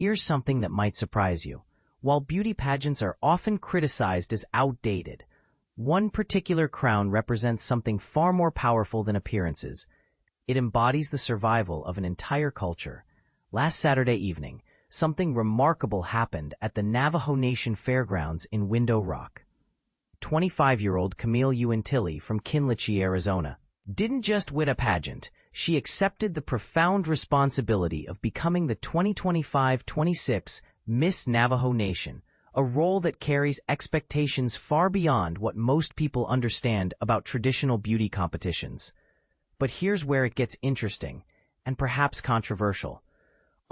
Here's something that might surprise you. While beauty pageants are often criticized as outdated, one particular crown represents something far more powerful than appearances. It embodies the survival of an entire culture. Last Saturday evening, something remarkable happened at the Navajo Nation Fairgrounds in Window Rock. 25-year-old Camille Uentillie from Kinlichee, Arizona, didn't just win a pageant, she accepted the profound responsibility of becoming the 2025-26 Miss Navajo Nation, a role that carries expectations far beyond what most people understand about traditional beauty competitions. But here's where it gets interesting, and perhaps controversial.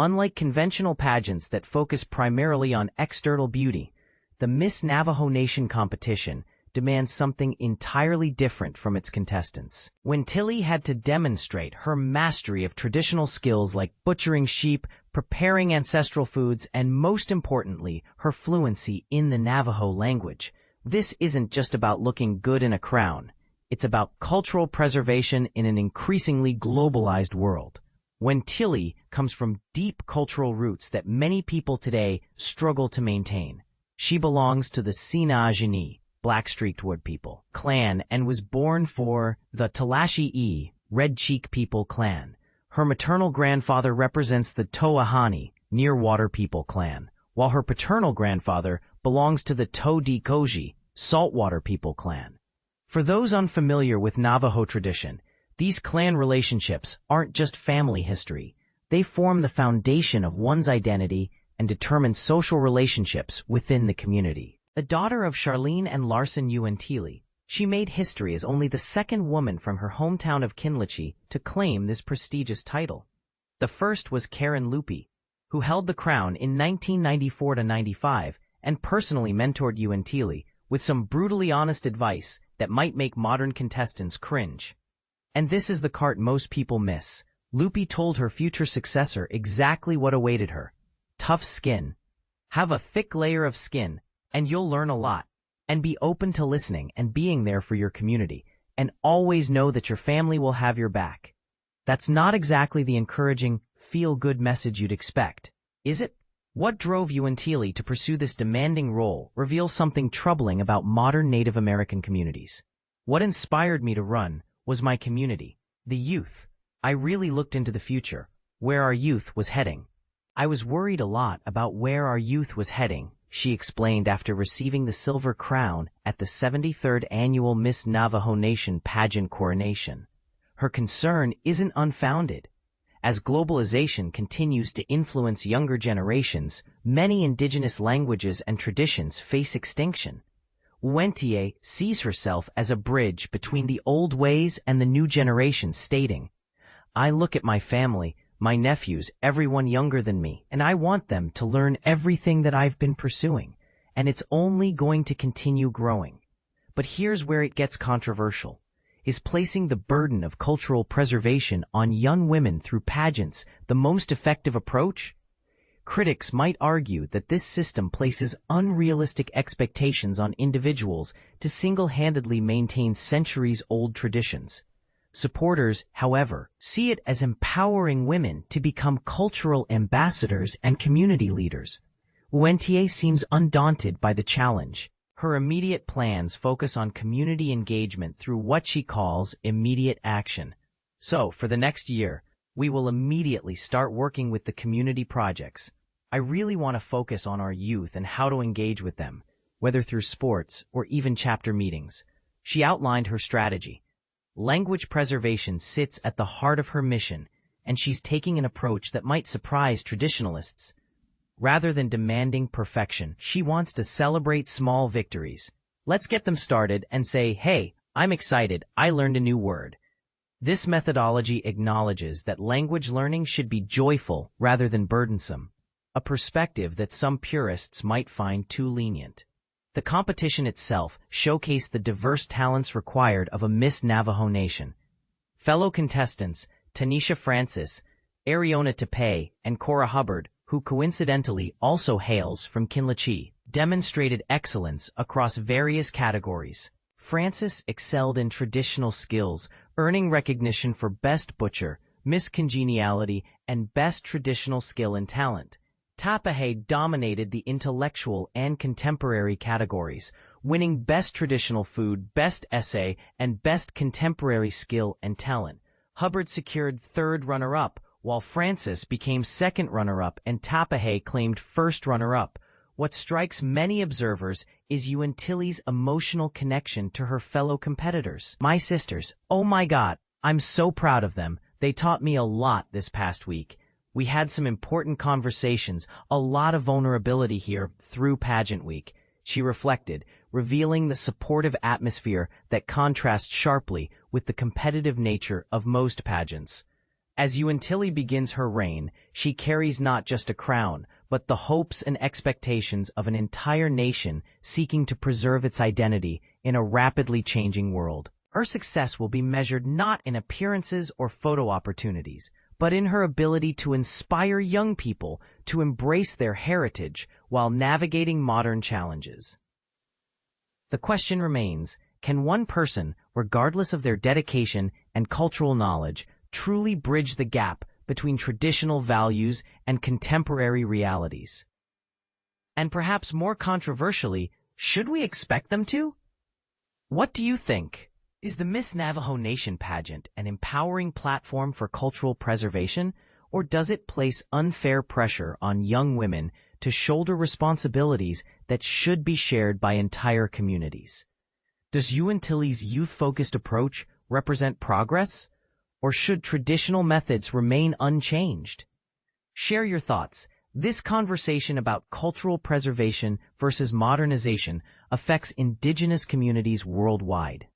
Unlike conventional pageants that focus primarily on external beauty, the Miss Navajo Nation competition demands something entirely different from its contestants. Uentillie had to demonstrate her mastery of traditional skills like butchering sheep, preparing ancestral foods, and most importantly, her fluency in the Navajo language. This isn't just about looking good in a crown. It's about cultural preservation in an increasingly globalized world. Uentillie comes from deep cultural roots that many people today struggle to maintain. She belongs to the Sinajini, Black-Streaked Wood People, clan and was born for the Talashi'i, Red Cheek People clan. Her maternal grandfather represents the Toahani, Near-Water People clan, while her paternal grandfather belongs to the Todikoji, Saltwater People clan. For those unfamiliar with Navajo tradition, these clan relationships aren't just family history. They form the foundation of one's identity and determine social relationships within the community. The daughter of Charlene and Larson Uentillie, she made history as only the second woman from her hometown of Kinlichee to claim this prestigious title. The first was Karen Lupi, who held the crown in 1994-95 and personally mentored Uentillie with some brutally honest advice that might make modern contestants cringe. And this is the part most people miss. Lupi told her future successor exactly what awaited her. Tough skin. Have a thick layer of skin, and you'll learn a lot. And be open to listening and being there for your community. And always know that your family will have your back. That's not exactly the encouraging, feel-good message you'd expect, is it? What drove Uentillie to pursue this demanding role reveals something troubling about modern Native American communities. What inspired me to run was my community, the youth. I really looked into the future, where our youth was heading. I was worried a lot about where our youth was heading, she explained after receiving the silver crown at the 73rd annual Miss Navajo Nation Pageant coronation. Her concern isn't unfounded. As globalization continues to influence younger generations, many indigenous languages and traditions face extinction. Uentillie sees herself as a bridge between the old ways and the new generation, stating, "I look at my family, my nephews, everyone younger than me, and I want them to learn everything that I've been pursuing, and it's only going to continue growing." But here's where it gets controversial. Is placing the burden of cultural preservation on young women through pageants the most effective approach? Critics might argue that this system places unrealistic expectations on individuals to single-handedly maintain centuries-old traditions. Supporters, however, see it as empowering women to become cultural ambassadors and community leaders. Uentillie seems undaunted by the challenge. Her immediate plans focus on community engagement through what she calls immediate action. So, for the next year, we will immediately start working with the community projects. I really want to focus on our youth and how to engage with them, whether through sports or even chapter meetings. She outlined her strategy. Language preservation sits at the heart of her mission, and she's taking an approach that might surprise traditionalists. Rather than demanding perfection, she wants to celebrate small victories. Let's get them started and say, "Hey, I'm excited, I learned a new word." This methodology acknowledges that language learning should be joyful rather than burdensome, a perspective that some purists might find too lenient. The competition itself showcased the diverse talents required of a Miss Navajo Nation. Fellow contestants, Tanesha Francis, Eriona Tapahe, and Cora Hubbard, who coincidentally also hails from Kinlichee, demonstrated excellence across various categories. Francis excelled in traditional skills, earning recognition for Best Butcher, Miss Congeniality, and Best Traditional Skill and Talent. Tapahe dominated the intellectual and contemporary categories, winning Best Traditional Food, Best Essay, and Best Contemporary Skill and Talent. Hubbard secured third runner-up, while Francis became second runner-up and Tapahe claimed first runner-up. What strikes many observers is Uentillie's emotional connection to her fellow competitors. My sisters, oh my God, I'm so proud of them. They taught me a lot this past week. We had some important conversations, a lot of vulnerability here through pageant week. She reflected, revealing the supportive atmosphere that contrasts sharply with the competitive nature of most pageants. As Uentillie begins her reign, she carries not just a crown, but the hopes and expectations of an entire nation seeking to preserve its identity in a rapidly changing world. Her success will be measured not in appearances or photo opportunities, but in her ability to inspire young people to embrace their heritage while navigating modern challenges. The question remains, can one person, regardless of their dedication and cultural knowledge, truly bridge the gap between traditional values and contemporary realities? And perhaps more controversially, should we expect them to? What do you think? Is the Miss Navajo Nation Pageant an empowering platform for cultural preservation, or does it place unfair pressure on young women to shoulder responsibilities that should be shared by entire communities? Does Uentillie's youth-focused approach represent progress, or should traditional methods remain unchanged? Share your thoughts. This conversation about cultural preservation versus modernization affects Indigenous communities worldwide.